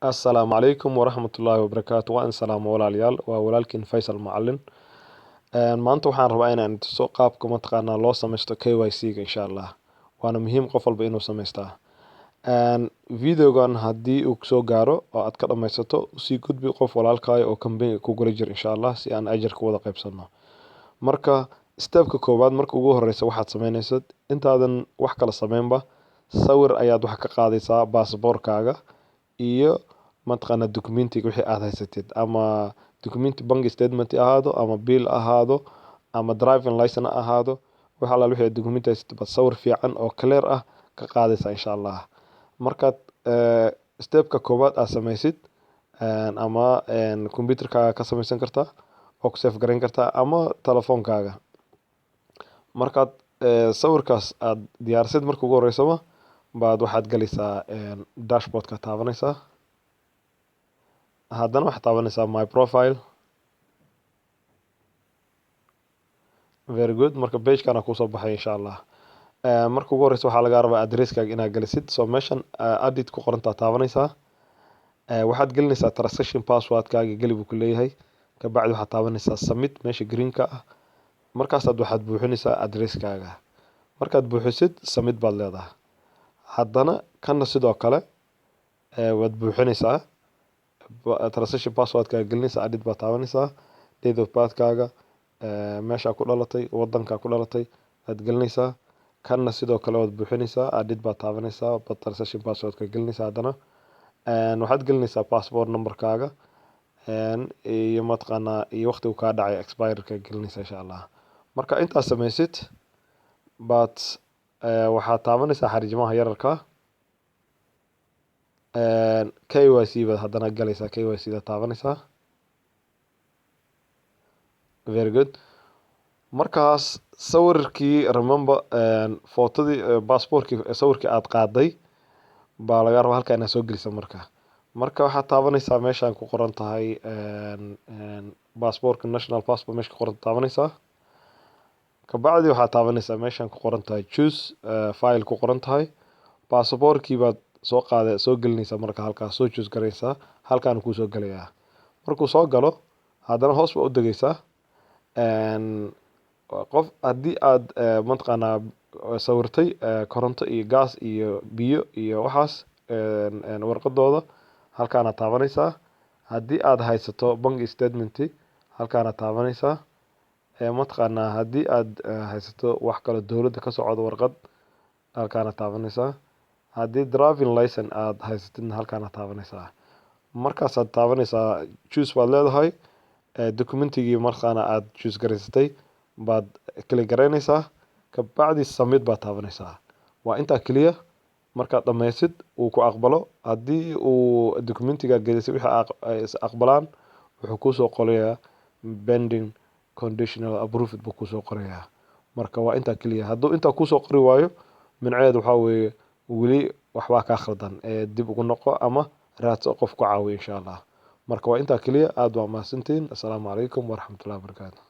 Assalaamu calaykum waraxmatullaahi wabarakaatu. Waa in salaamo walaalayaal. Waa walaalkiin Faysal Macallin. Maanta waxaan rabaa inaan tuso qaabka mataqaanaa loo sameysto KYC-ga insha Allah. Waana muhiim qof walba inuu sameystaa. Videogan haddii uu soo gaaro oo aad ka dhammaysato, usii gudbi qof walaalkaayo oo company ku gula jir insha Allah si aan ajarka wada qaybsano. Marka stepka koowaad marka ugu horeysa waxaad sameynaysid intaadan wax kala sameynba sawir ayaad wax ka qaadaysaa baasaboorkaaga iyo mataqaanaa documentiga wixii aad haysatid ama documenti bank statement ahaado ama bill ahaado ama driving license ahaado waxa la wixii documenti haysatid bas sawir fiican oo clear ah ka qaadaysaa insha Allah. Markaad stepka koowaad aad sameysid ama computerkaaga ka sameysan kartaa oo ku save gareyn kartaa ama telefoonkaaga. Markaad sawirkaas aad diyaarsid marka ugu horeysaba baad waxaad galaysaa dashboardka taabanaysaa. Haddana waxaad taabanaysaa my profile. Very good. Marka page-kana kusoo baxay insha Allah. Marka ugu horeysa waxaa laga rabaa addresskaaga inaad galisid. So meeshan edit ku qorantaa taabanaysaa. Waxaad gelinaysaa transaction password-kaaga gali buu ku leeyahay. Ka bacdi waxaad taabanaysaa submit meesha green-ka ah. Markaasaad waxaad buuxinaysaa addresskaaga. Markaad buuxisid submit baad leedahay. Haddana kana sidoo kale waad buuxinaysaa transaction password-kaaga gelinaysaa edit baad taabanaysaa. Date of birth-kaaga meesha ku dhalatay wadanka ku dhalatay aad gelinaysaa. Kana sidoo kale waad buuxinaysaa edit baad taabanaysaa transaction password-ka gelinaysaa. Haddana waxaad gelinaysaa passport number-kaaga iyo mataqaanaa iyo waqtigu ka dhacay expire-ka gelinaysaa insha Allah. Marka intaas sameysid baad waxaad taabanaysaa xariijimaha yararka KYC baad haddana galaysaa KYC da taabanaysaa. Very good. Markaas sawirkii remember footadii passportkii sawirkii aad qaaday baa laga rabaa halka inaad soo geliso marka waxaad taabanaysaa meeshaan ku qoran tahay passportka national passport meesha ku qoran taabanaysaa. Ka bacdi waxaad taabanaysaa meeshaan ku qoran tahay choose file ku qoran tahay passportkii baad soo gelinaysaa marka halkaas soo choose garaysaa halkaan ku soo galayaa. Markuu soo galo haddana hoos u degaysaa qof haddii aad mataqaanaa sawirtay koronto iyo gas iyo biyo iyo waxaas warqadooda halkaan aad taabanaysaa. Haddii aad haysato bank statement halkaan aad taabanaysaa. Mataqaanaa haddii aad haysato wax kale dawladda ka socdo warqad halkaan aad taabanaysaa. Haddii driving license aad haysatid halkaan aad taabanaysaa. Markaas aad taabanaysaa choose baad leedahay documentigii markaana aad choose garaysatay baad click garaynaysaa. Ka bacdi submit baad taabanaysaa. Waa intaa kaliya. Markaad dhammaysid uu ku aqbalo haddii uu documentiga gelisay wixii aqbalaan wuxuu ku soo qorayaa pending conditional approved buu ku soo qorayaa. Marka waa intaa kaliya. Hadduu intaa ku soo qori waayo minceedu waxa weeye weli waxba ka khaldan dib ugu noqo ama raadso qof ku caawiyo insha Allah. Marka waa intaa kaliya. Aad waa mahadsantiin. Assalaamu calaykum waraxmatullaahi wabarakaatuh.